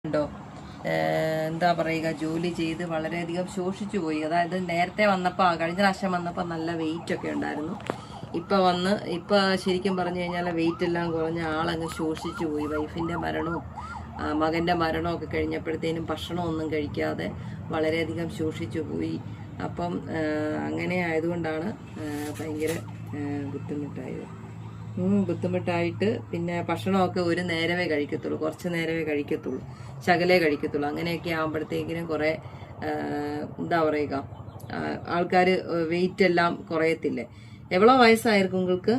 ഉണ്ടോ എന്താ പറയുക, ജോലി ചെയ്ത് വളരെയധികം ശോഷിച്ചു പോയി. അതായത് നേരത്തെ വന്നപ്പോൾ, കഴിഞ്ഞ പ്രാവശ്യം വന്നപ്പോൾ നല്ല വെയിറ്റ് ഒക്കെ ഉണ്ടായിരുന്നു. ഇപ്പൊ ശരിക്കും പറഞ്ഞു കഴിഞ്ഞാൽ വെയിറ്റ് എല്ലാം കുറഞ്ഞ ആളങ്ങ് ശോഷിച്ചു പോയി. വൈഫിന്റെ മരണവും മകന്റെ മരണവും ഒക്കെ കഴിഞ്ഞപ്പോഴത്തേനും ഭക്ഷണമൊന്നും കഴിക്കാതെ വളരെയധികം ശോഷിച്ചു പോയി. അപ്പം അങ്ങനെ ആയതുകൊണ്ടാണ് ഭയങ്കര ബുദ്ധിമുട്ടായിട്ട് പിന്നെ ഭക്ഷണമൊക്കെ ഒരു നേരമേ കഴിക്കത്തുള്ളൂ, കുറച്ച് നേരമേ കഴിക്കത്തുള്ളൂ, ശകലേ കഴിക്കത്തുള്ളൂ. അങ്ങനെയൊക്കെ ആകുമ്പോഴത്തേക്കിനും കുറെ എന്താ പറയുക, ആൾക്കാർ വെയിറ്റ് എല്ലാം കുറയത്തില്ലേ. എவ்வளோ വയസ്സായിരിക്കും നിങ്ങൾക്ക്?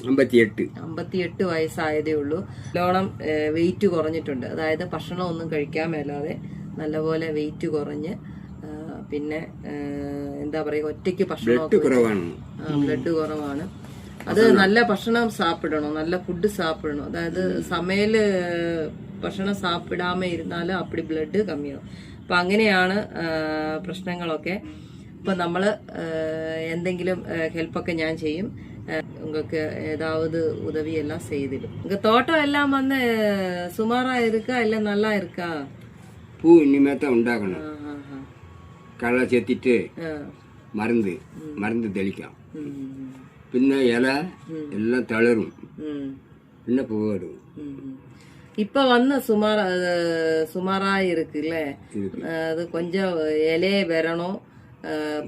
58 വയസ്സായതേ ഉള്ളൂ. നല്ലോണം വെയിറ്റ് കുറഞ്ഞിട്ടുണ്ട്. അതായത് ഭക്ഷണം ഒന്നും കഴിക്കാൻ മേലാതെ നല്ലപോലെ വെയിറ്റ് കുറഞ്ഞ് പിന്നെ എന്താ പറയുക, ഒറ്റയ്ക്ക് ഭക്ഷണം ബ്ലഡ് കുറവാണ്. അത് നല്ല ഭക്ഷണം സാപ്പിടണം, നല്ല ഫുഡ് സാപ്പിടണം. അതായത് സമയല് ഭക്ഷണം സാപ്പിടാമേ ഇരുന്നാലും അപ്പടി ബ്ലഡ് കമ്മിയാവും. അപ്പൊ അങ്ങനെയാണ് പ്രശ്നങ്ങളൊക്കെ. ഇപ്പൊ നമ്മള് എന്തെങ്കിലും ഹെൽപ്പൊക്കെ ഞാൻ ചെയ്യും. உங்களுக்கு ஏதாவது உதவி எல்லாம் செய்திடும். உங்க தோட்டம் எல்லாம் வந்து சுமாரா இருக்கா இல்ல நல்லா இருக்கா? பூ இனிமே தான் உண்டாகணும். களை செத்திட்டு மருந்து தெளிக்கும். പിന്നെ ഇല എല്ലാം തളരും, പിന്നെ പൂ വരും. இப்ப வந்து சுமாரா இருக்குல்ல, அது கொஞ்சம் இலையே வரணும்,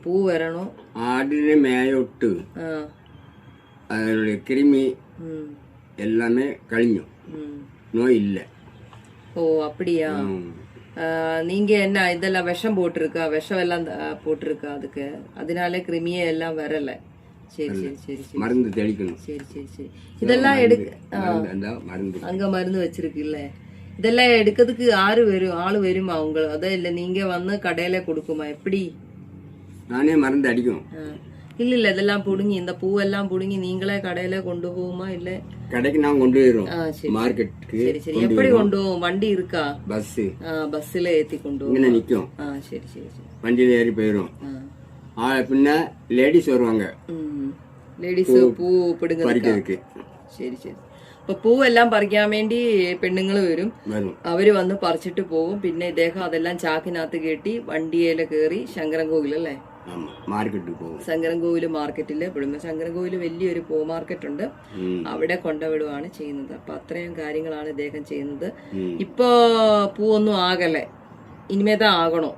பூ வரணும். ஆடின மேயோட்டு அதனுடைய கிருமி எல்லாமே கழிஞ்சு, நோய் இல்லை. ஓ அப்படியா? நீங்க என்ன இதெல்லாம் விஷம் போட்டிருக்கா? விஷம் எல்லாம் போட்டிருக்கா அதுக்கு? அதனால கிருமியே எல்லாம் வரல. சரி சரி சரி சரி, மருந்து தெளிக்கணும். சரி சரி சரி. இதெல்லாம் அங்க மருந்து வச்சிருக்குல்ல, இதெல்லாம் எடுக்கிறதுக்கு ஆளு வருமா உங்களுக்கு? அதான் இல்ல நீங்க வந்து கடையில கொடுக்குமா எப்படி? நானே மருந்து அடிக்கும். இல்ல இதெல்லாம் புடுங்கி, இந்த பூவெல்லாம் புடுங்கி நீங்களே கடையில கொண்டு போகுமா? இல்ல கடைக்கு நான் கொண்டு போயிரும், மார்க்கெட்டுக்கு. சரி சரி. எப்படி கொண்டு போவோம்? வண்டி இருக்கா? பஸ்ல ஏத்தி கொண்டு போவோம். நிக்கும். சரி சரி சரி. வண்டியில ஏறி போயிரும். பின்ன லேடிஸ் வருவாங்க, ലേഡീസ് പൂ പിടുങ്ങി. ശരി ശരി. അപ്പൊ പൂവെല്ലാം പറിക്കാൻ വേണ്ടി പെണ്ണുങ്ങൾ വരും, അവര് വന്ന് പറിച്ചിട്ട് പോകും. പിന്നെ ഇദ്ദേഹം അതെല്ലാം ചാക്കിനകത്ത് കെട്ടി വണ്ടിയില കയറി ശങ്കരൻകോവിൽ അല്ലേ, മാർക്കറ്റിൽ പോകും. ശങ്കരൻകോവില് മാർക്കറ്റില് വിടുമ്പോ, ശങ്കരൻകോവില് വലിയൊരു പൂ മാർക്കറ്റ് ഉണ്ട്, അവിടെ കൊണ്ടുവിടുവാണ് ചെയ്യുന്നത്. അപ്പൊ അത്രയും കാര്യങ്ങളാണ് ഇദ്ദേഹം ചെയ്യുന്നത്. ഇപ്പൊ പൂവൊന്നും ആകല്ലേ, ഇനിമേതാ ആകണോ?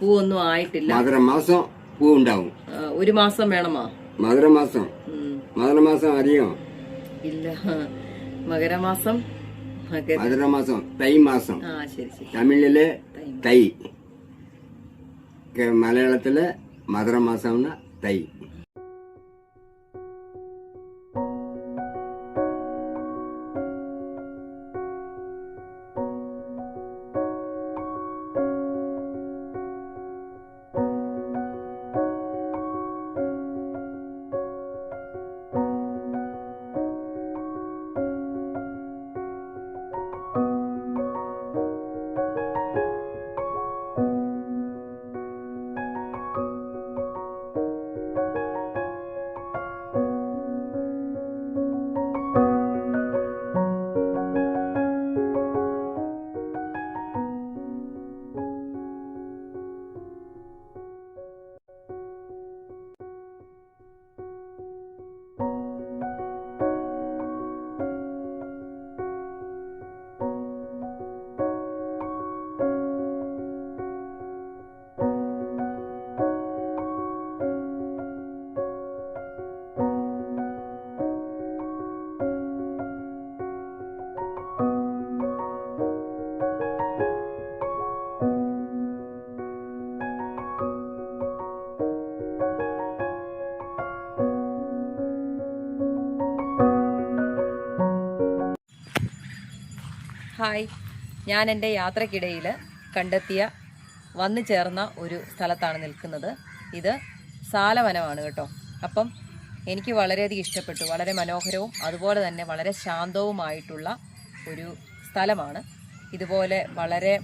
പൂവൊന്നും ആയിട്ടില്ല. മാസം പൂ ഉണ്ടാവും. ഒരു മാസം വേണമാ? മകരമാസം അറിയോ? ഇല്ല. മകരമാസം തൈ മാസം. ശരി ശരി. തമിഴില് തൈ, മലയാളത്തില് മകരമാസം തൈ. ഹായ്, ഞാൻ എൻ്റെ യാത്രക്കിടയിൽ വന്നു ചേർന്ന ഒരു സ്ഥലത്താണ് നിൽക്കുന്നത്. ഇത് സാലവനമാണ് കേട്ടോ. അപ്പം എനിക്ക് വളരെയധികം ഇഷ്ടപ്പെട്ടു. വളരെ മനോഹരവും അതുപോലെ തന്നെ വളരെ ശാന്തവുമായിട്ടുള്ള ഒരു സ്ഥലമാണ്. ഇതുപോലെ വളരെ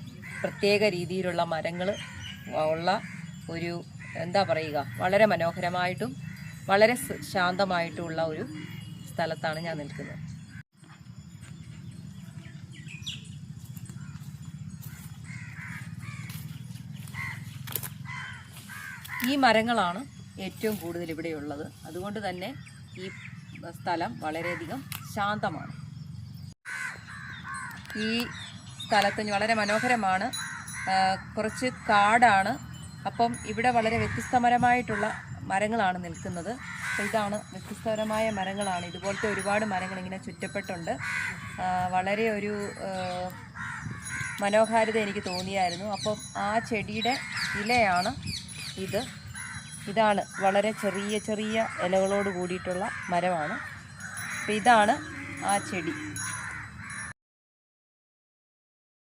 പ്രത്യേക രീതിയിലുള്ള മരങ്ങൾ ഉള്ള ഒരു എന്താ പറയുക, വളരെ മനോഹരമായിട്ടും വളരെ ശാന്തമായിട്ടുള്ള ഒരു സ്ഥലത്താണ് ഞാൻ നിൽക്കുന്നത്. ഈ മരങ്ങളാണ് ഏറ്റവും കൂടുതൽ ഇവിടെയുള്ളത്. അതുകൊണ്ട് തന്നെ ഈ സ്ഥലം വളരെയധികം ശാന്തമാണ്. ഈ സ്ഥലത്ത് വളരെ മനോഹരമാണ്. കുറച്ച് കാടാണ്. അപ്പം ഇവിടെ വളരെ വ്യത്യസ്തപരമായിട്ടുള്ള മരങ്ങളാണ് നിൽക്കുന്നത്. അപ്പോൾ ഇതാണ് വ്യത്യസ്തപരമായ മരങ്ങളാണ്. ഇതുപോലത്തെ ഒരുപാട് മരങ്ങൾ ഇങ്ങനെ ചുറ്റപ്പെട്ടുണ്ട്. വളരെ ഒരു മനോഹാരിത എനിക്ക് തോന്നിയായിരുന്നു. അപ്പം ആ ചെടിയുടെ ഇലയാണ് ഇത്. ഇതാണ് വളരെ ചെറിയ ചെറിയ ഇലകളോട് കൂടിയിട്ടുള്ള മരമാണ്. അപ്പോൾ ഇതാണ് ആ ചെടി.